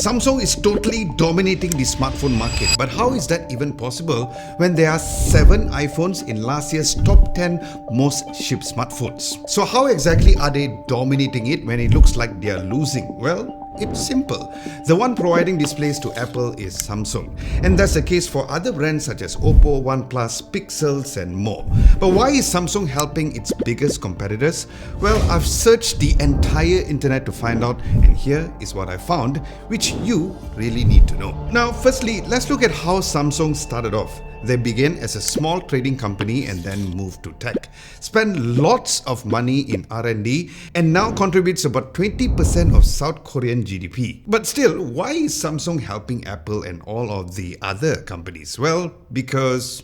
Samsung is totally dominating the smartphone market. But how is that even possible when there are 7 iPhones in last year's top 10 most shipped smartphones? So how exactly are they dominating it when it looks like they are losing? Well, it's simple. The one providing displays to Apple is Samsung. And that's the case for other brands such as Oppo, OnePlus, Pixels and more. But why is Samsung helping its biggest competitors? Well, I've searched the entire internet to find out, and here is what I found, which you really need to know. Now, firstly, let's look at how Samsung started off. They began as a small trading company and then moved to tech, spent lots of money in R&D and now contributes about 20% of South Korean GDP. But still, why is Samsung helping Apple and all of the other companies? Well, because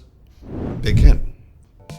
they can.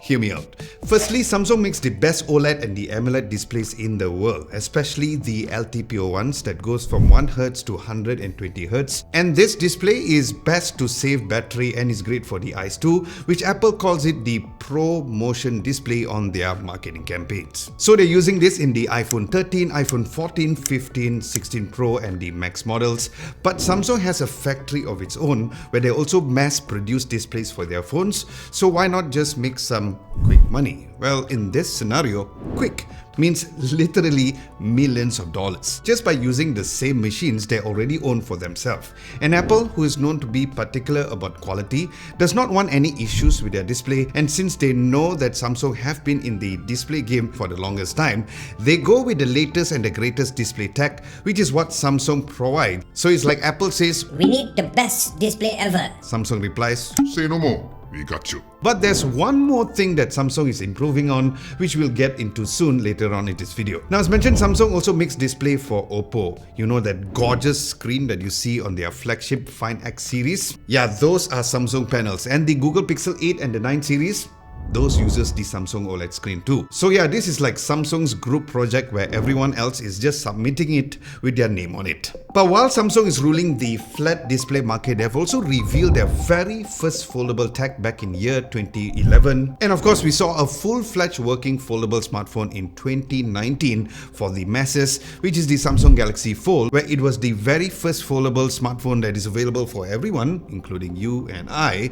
Hear me out. Firstly, Samsung makes the best OLED and the AMOLED displays in the world, especially the LTPO ones that goes from 1Hz to 120Hz. And this display is best to save battery and is great for the eyes too, which Apple calls it the Pro Motion display on their marketing campaigns. So they're using this in the iPhone 13, iPhone 14, 15, 16 Pro and the Max models. But Samsung has a factory of its own where they also mass produce displays for their phones. So why not just make some quick money? Well, in this scenario, quick means literally millions of dollars just by using the same machines they already own for themselves. And Apple, who is known to be particular about quality, does not want any issues with their display, and since they know that Samsung have been in the display game for the longest time, they go with the latest and the greatest display tech, which is what Samsung provides. So it's like Apple says, "We need the best display ever." Samsung replies, "Say no more, we got you." But there's one more thing that Samsung is improving on, which we'll get into soon later on in this video. Now, as mentioned, Samsung also makes display for Oppo. You know that gorgeous screen that you see on their flagship Find X series? Yeah, those are Samsung panels. And the Google Pixel 8 and the 9 series, those uses the Samsung OLED screen too. So yeah, this is like Samsung's group project where everyone else is just submitting it with their name on it. But while Samsung is ruling the flat display market, they've also revealed their very first foldable tech back in year 2011. And of course, we saw a full-fledged working foldable smartphone in 2019 for the masses, which is the Samsung Galaxy Fold, where it was the very first foldable smartphone that is available for everyone, including you and I.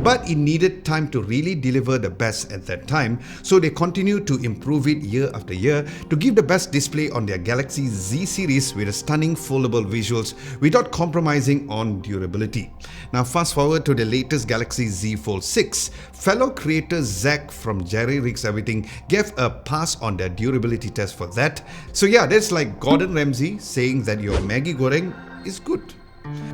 But it needed time to really deliver the best at that time, so they continue to improve it year after year to give the best display on their Galaxy Z series with a stunning foldable visuals without compromising on durability. Now fast forward to the latest Galaxy Z Fold 6, fellow creator Zach from Jerry Rigs Everything gave a pass on their durability test for that. So yeah, that's like Gordon Ramsay saying that your Maggi Goreng is good.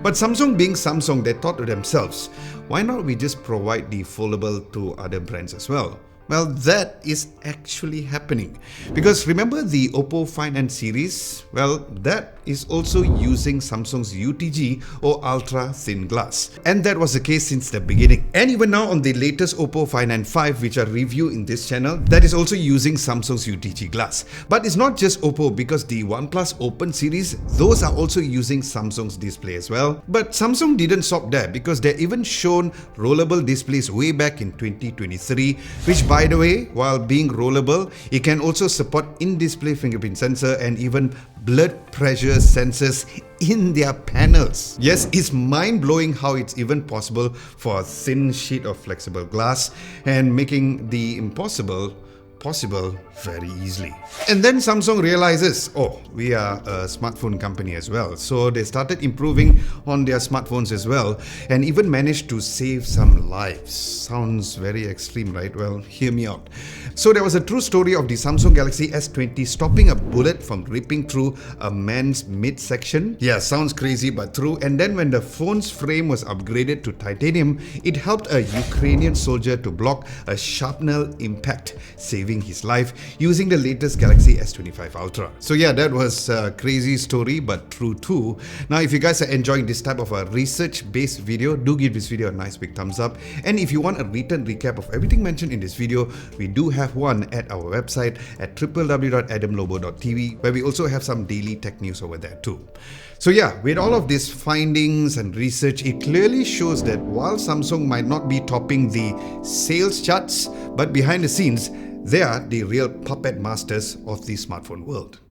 But Samsung being Samsung, they thought to themselves, why not we just provide the foldable to other brands as well? Well, that is actually happening. Because remember the Oppo Find N series? Well, that is also using Samsung's UTG or ultra thin glass. And that was the case since the beginning. And even now on the latest Oppo Find N5, which I review in this channel, that is also using Samsung's UTG glass. But it's not just Oppo, because the OnePlus Open series, those are also using Samsung's display as well. But Samsung didn't stop there, because they even shown rollable displays way back in 2023, which by the way, while being rollable, it can also support in-display fingerprint sensor and even blood pressure sensors in their panels. Yes, it's mind-blowing how it's even possible for a thin sheet of flexible glass and making the impossible possible very easily. And then Samsung realizes, oh, we are a smartphone company as well. So they started improving on their smartphones as well and even managed to save some lives. Sounds very extreme, right? Well, hear me out. So there was a true story of the Samsung Galaxy S20 stopping a bullet from ripping through a man's midsection. Yeah, sounds crazy but true. And then when the phone's frame was upgraded to titanium, it helped a Ukrainian soldier to block a shrapnel impact, saving his life using the latest Galaxy S25 Ultra. So yeah, that was a crazy story but true too. Now if you guys are enjoying this type of a research-based video, do give this video a nice big thumbs up. And if you want a written recap of everything mentioned in this video, we do have one at our website at www.adamlobo.tv, where we also have some daily tech news over there too. So yeah, with all of these findings and research, it clearly shows that while Samsung might not be topping the sales charts, but behind the scenes, they are the real puppet masters of the smartphone world.